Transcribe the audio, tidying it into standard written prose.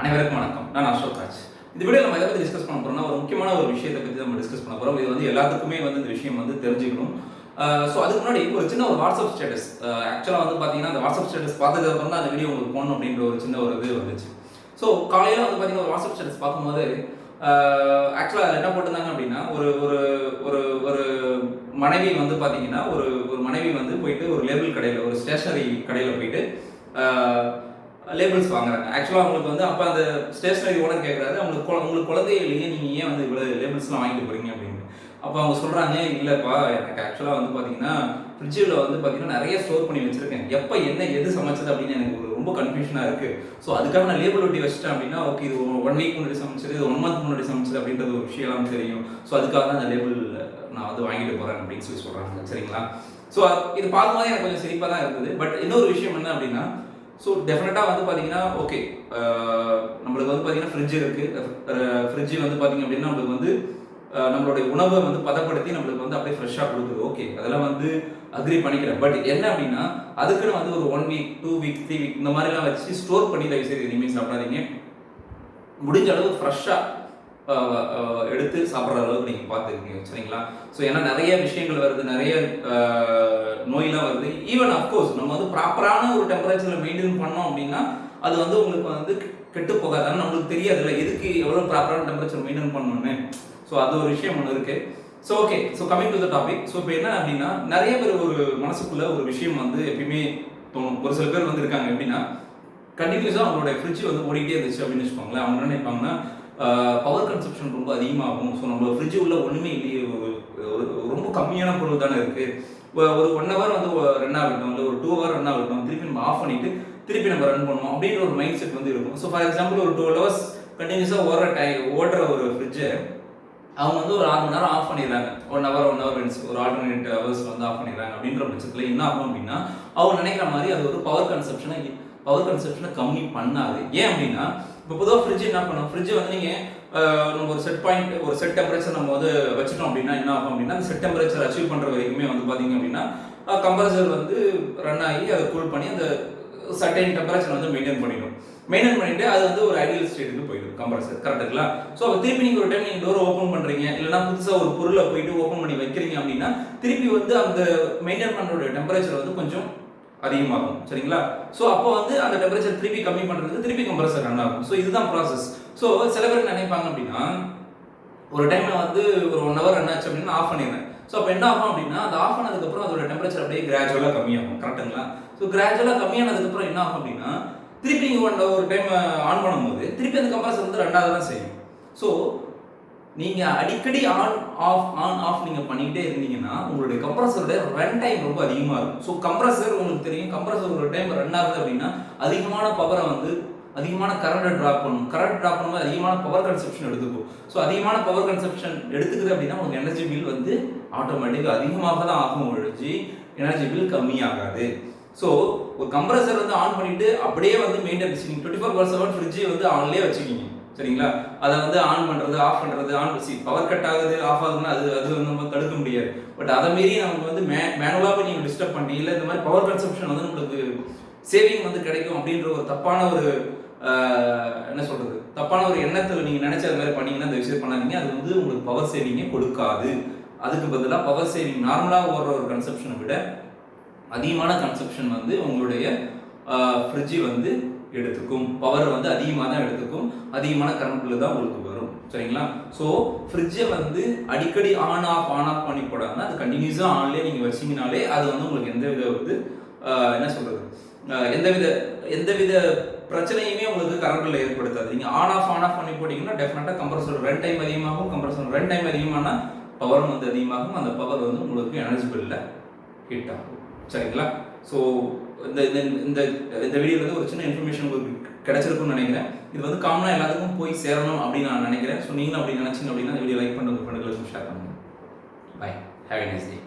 அனைவருக்கும் வணக்கம். நான் அசோக் ராஜ். இந்த வீடியோ நம்ம எதை பற்றி டிஸ்கஸ் பண்ண போறோம்னா, ஒரு முக்கியமான ஒரு விஷயத்தை பற்றி நம்ம டிஸ்கஸ் பண்ண போறோம். இது வந்து எல்லாத்துக்குமே வந்து இந்த விஷயம் வந்து தெரிஞ்சுக்கணும். ஸோ அதுக்கு முன்னாடி ஒரு சின்ன ஒரு வாட்ஸ்அப் ஸ்டேட்டஸ். ஆக்சுவலாக வந்து பார்த்தீங்கன்னா, அந்த வாட்ஸ்அப் ஸ்டேட்டஸ் பார்த்ததுக்கு அப்புறம் தான் அந்த வீடியோ உங்களுக்கு போடணும் அப்படின்ற ஒரு சின்ன ஒரு இது வந்துச்சு. ஸோ காலையில் வந்து பார்த்தீங்கன்னா, ஒரு வாட்ஸ்அப் ஸ்டேட்டஸ் பார்க்கும்போது ஆக்சுவலாக அதில் என்ன போட்டிருந்தாங்க அப்படின்னா, ஒரு ஒரு ஒரு ஒரு மனைவி வந்து பார்த்தீங்கன்னா, ஒரு ஒரு மனைவி வந்து போயிட்டு ஒரு லேபிள் கடையில், ஒரு ஸ்டேஷனரி கடையில் போயிட்டு லேபிள்ஸ் வாங்குறாங்க. ஆக்சுவலாக அவங்களுக்கு வந்து அப்போ அந்த ஸ்டேஷனரி ஓனர் கேட்குறாரு, உங்களுக்கு குழந்தையே இல்லையே, நீங்கள் ஏன் வந்து இவ்வளோ லேபிள்ஸ்லாம் வாங்கிட்டு போகிறீங்க அப்படின்னு. அப்போ அவங்க சொல்கிறாங்க, இல்லைப்பா எனக்கு ஆக்சுவலாக வந்து பார்த்தீங்கன்னா ஃப்ரிட்ஜில் வந்து பார்த்தீங்கன்னா நிறைய ஸ்டோர் பண்ணி வச்சுருக்கேன். எப்போ என்ன எது சமைச்சது அப்படின்னு எனக்கு ரொம்ப கன்ஃபியூஷனாக இருக்குது. ஸோ அதுக்காக நான் லேபிள் ஒட்டி வச்சிட்டேன் அப்படின்னா, ஓகே இது 1 வீக் முன்னாடி சமைச்சது, இது 1 மந்த் முன்னாடி சமைச்சது அப்படின்றது ஒரு விஷயம்லாம் தெரியும். ஸோ அதுக்காக தான் அந்த லேபிள் நான் வந்து வாங்கிட்டு போகிறேன் அப்படின்னு சொல்கிறாங்க. சரிங்களா? ஸோ இது பார்க்கும்போது எனக்கு கொஞ்சம் சிரிப்பாக தான் இருந்தது. பட் இன்னொரு விஷயம் என்ன அப்படின்னா, ஸோ டெஃபினட்டாக வந்து பார்த்தீங்கன்னா ஓகே, நம்மளுக்கு வந்து பார்த்தீங்கன்னா ஃப்ரிட்ஜ் இருக்குது. ஃப்ரிட்ஜ் வந்து பார்த்தீங்க அப்படின்னா நம்மளுக்கு வந்து நம்மளுடைய உணவை வந்து பதப்படுத்தி நம்மளுக்கு வந்து அப்படியே ஃப்ரெஷ்ஷாக கொடுக்குது. ஓகே, அதெல்லாம் வந்து அக்ரி பண்ணிக்கிறேன். பட் என்ன அப்படின்னா, அதுக்குன்னு வந்து ஒரு 1 வீக் 2 வீக் 3 வீக் இந்த மாதிரிலாம் வச்சு ஸ்டோர் பண்ணி தயவு செய்து இனிமேல் சாப்பிடாதீங்க. முடிஞ்ச அளவு ஃப்ரெஷ்ஷாக எடுத்து சாப்பிட்ற அளவுக்கு நீங்கள் பார்த்துருக்கீங்க. சரிங்களா? ஸோ ஏன்னா நிறைய விஷயங்கள் வருது, நிறைய நோயெலாம் வருது. ஈவன் அஃப்கோர்ஸ் நம்ம வந்து ப்ராப்பரான ஒரு டெம்பரேச்சரில் மெயின்டைன் பண்ணோம் அப்படின்னா அது வந்து உங்களுக்கு வந்து கெட்டு போகாது. ஆனால் நம்மளுக்கு தெரியாதுல்ல எதுக்கு எவ்வளோ ப்ராப்பரான டெம்பரேச்சர் மெயின்டைன் பண்ணணும்னு. ஸோ அது ஒரு விஷயம் ஒன்று இருக்குது. So okay, so coming to the topic. So இப்போ என்ன அப்படின்னா, நிறைய பேர் ஒரு மனசுக்குள்ளே ஒரு விஷயம் வந்து எப்பயுமே தோணும். ஒரு சில பேர் வந்து இருக்காங்க எப்படின்னா, கண்டினியூஸாக அவங்களோட ஃப்ரிட்ஜ் வந்து ஓடிட்டே இருந்துச்சு அப்படின்னு வச்சுக்கோங்களேன். அவங்க என்ன நினைப்பாங்கன்னா, பவர் கன்சப்ஷன் ரொம்ப அதிகமாகும். ஸோ நம்ம ஃப்ரிட்ஜ் உள்ள ஒன்றுமே இல்லையே, ரொம்ப கம்மியான பொருள் தானே இருக்குது, ஒரு 1 ஹவர் வந்து ரன் ஆகட்டும், இல்லை ஒரு 2 ஹவர் ரன் ஆகட்டும், திருப்பி நம்ம ஆஃப் பண்ணிவிட்டு திருப்பி நம்ம ரன் பண்ணுவோம் அப்படின்ற ஒரு மைண்ட் செட் வந்து இருக்கும். ஸோ ஃபார் எக்ஸாம்பிள் ஒரு 12 ஹவர்ஸ் கண்டினியூஸாக ஓடுற ஒரு ஃப்ரிட்ஜை அவங்க வந்து ஒரு 6 மணி நேரம் ஆஃப் பண்ணிடுறாங்க. 1 ஹவர் மீன்ஸ் ஒரு ஆல்டர்னேட் ஹவர்ஸ் வந்து ஆஃப் பண்ணிடுறாங்க. அப்படின்ற பட்சத்தில் என்ன ஆகும் அப்படின்னா, அவங்க நினைக்கிற மாதிரி அது ஒரு பவர் கன்சப்ஷனை கம்மி பண்ணாது. ஏன் அப்படின்னா, இப்போ பொதுவாக ஃப்ரிட்ஜ் என்ன பண்ணும், ஃப்ரிட்ஜ் வந்து நீங்கள் நம்ம ஒரு செட் பாயிண்ட், ஒரு செட் டெம்பரேச்சர் நம்ம வந்து வச்சுட்டோம் அப்படின்னா என்ன ஆகும் அப்படின்னா, அந்த செட் டெம்பரேச்சர் அச்சீவ் பண்ணுற வரைக்குமே வந்து பார்த்தீங்க அப்படின்னா கம்ப்ரஸர் வந்து ரன் ஆகி அதை கூல் பண்ணி அந்த சர்டைன் டெம்பரேச்சர் வந்து மெயின்டைன் பண்ணிட்டு அது வந்து ஒரு ஐடியல் ஸ்டேட்டுக்கு போயிடும் கம்ப்ரஸர். கரெக்டுங்களா? ஸோ திருப்பி நீங்கள் ஒரு டைம் நீங்கள் டோர் ஓப்பன் பண்ணுறீங்க, இல்லைனா புதுசாக ஒரு பொருளை போயிட்டு ஓப்பன் பண்ணி வைக்கிறீங்க அப்படின்னா திருப்பி வந்து அந்த மெயின்டைன் பண்ணுற டெம்பரேச்சர் வந்து கொஞ்சம் அதிகமாகும். சரிங்களா? ஸோ அப்போ வந்து அந்த டெம்பரேச்சர் திருப்பி கம்மி பண்ணுறதுக்கு திருப்பி கம்ப்ரஸர் ரன் ஆகும். ஸோ இதுதான் ப்ராசஸ். ஸோ சில பேர் நினைப்பாங்க அப்படின்னா, ஒரு டைமில் வந்து ஒரு 1 ஹவர் ரன் ஆச்சு அப்படின்னா ஆஃப் பண்ணிடுறேன். ஸோ அப்போ என்ன ஆகும் அப்படின்னா, அது ஆஃப் பண்ணதுக்கப்புறம் அதோட டெம்பரேச்சர் அப்படியே கிராஜுவலாக கம்மியாகும். கரெக்டுங்களா? ஸோ கிராஜுவலாக கம்மியானதுக்கப்புறம் என்ன ஆகும் அப்படின்னா, திருப்பி நீங்கள் ஒரு டைம் ஆன் பண்ணும்போது திருப்பி அந்த கம்ப்ரஸர் வந்து ரன் ஆக தான் செய்யும். ஸோ நீங்கள் அடிக்கடி ஆன் ஆஃப் நீங்கள் பண்ணிக்கிட்டே இருந்தீங்கன்னா உங்களுடைய கம்ப்ரஸரோட ரன் டைம் ரொம்ப அதிகமாக இருக்கும். ஸோ கம்ப்ரஸர் உங்களுக்கு தெரியும், கம்ப்ரஸர் ஒரு டைம் ரன் ஆகுது அப்படின்னா அதிகமான பவரை வந்து அதிகமான கரண்ட்டை ட்ராப் பண்ணும்போது அதிகமான பவர் கன்சப்ஷன் எடுத்துக்கும். ஸோ அதிகமான பவர் கன்சப்ஷன் எடுத்துக்குது அப்படின்னா உங்களுக்கு எனர்ஜி பில் வந்து ஆட்டோமேட்டிக்காக அதிகமாக தான் ஆகும் ஒழிஞ்சு எனர்ஜி பில் கம்மியாகாது. ஸோ ஒரு கம்ப்ரஸர் வந்து ஆன் பண்ணிட்டு அப்படியே வந்து மெயின்டைன் நீங்கள் 24/7 ஃப்ரிட்ஜை வந்து ஆன்லேயே வச்சுக்கிங்க. சரிங்களா? அதை வந்து ஆன் பண்ணுறது ஆஃப் பண்ணுறது பவர் கட் ஆகுது ஆஃப் ஆகுதுன்னா அது வந்து நம்ம தடுக்க முடியாது. பட் அதை மீறி நமக்கு வந்து மேனுவலாக போய் நீங்கள் டிஸ்டர்ப் பண்ணி இல்லை இந்த மாதிரி பவர் கன்சப்ஷன் வந்து நம்மளுக்கு சேவிங் வந்து கிடைக்கும் அப்படின்ற ஒரு தப்பான ஒரு என்ன சொல்கிறது, தப்பான ஒரு எண்ணத்தில் நீங்கள் நினச்சி அது மாதிரி பண்ணிங்கன்னா அந்த விஷயம் பண்ணாதீங்க. அது வந்து உங்களுக்கு பவர் சேவிங்கே கொடுக்காது. அதுக்கு பதிலாக பவர் சேவிங் நார்மலாக ஓடுற ஒரு கன்சப்ஷனை விட அதிகமான கன்சப்ஷன் வந்து உங்களுடைய ஃப்ரிட்ஜ் வந்து எடுத்துக்கும். பவர் வந்து அதிகமாக தான் எடுத்துக்கும், அதிகமான கரண்ட் பில்லு தான் உங்களுக்கு வரும். சரிங்களா? ஸோ ஃப்ரிட்ஜை வந்து அடிக்கடி ஆன் ஆஃப் பண்ணி போடாமல் அது கண்டினியூஸாக ஆன்லேயே நீங்கள் வச்சிங்கனாலே அது வந்து உங்களுக்கு எந்தவித வந்து என்ன சொல்கிறது, எந்தவித பிரச்சனையுமே உங்களுக்கு கரண்ட் பில்லை ஏற்படுத்தாது. நீங்கள் ஆன் ஆஃப் பண்ணி போட்டிங்கன்னா டெஃபினட்டாக கம்ப்ரஸர் ரன் டைம் அதிகமாகும். கம்ப்ரஸர் ரன் டைம் அதிகமானால் பவரும் வந்து அதிகமாகும். அந்த பவர் வந்து உங்களுக்கு எனர்ஜி பில்லில் ஹிட் ஆகும். சரிங்களா? ஸோ இந்த இந்த இந்த வீடியோவில் வந்து ஒரு சின்ன இன்ஃபர்மேஷன் உங்களுக்கு கிடைச்சிருக்குன்னு நினைக்கிறேன். இது வந்து காமனாக எல்லாத்துக்கும் போய் சேரணும் அப்படின்னு நான் நினைக்கிறேன். ஸோ நீங்களும் அப்படி நினச்சிங்க அப்படின்னா இந்த வீடியோ லைக் பண்ணுறது ஃப்ரெண்டுகளுக்கு ஷேர் பண்ணுங்கள். Bye, have a nice day.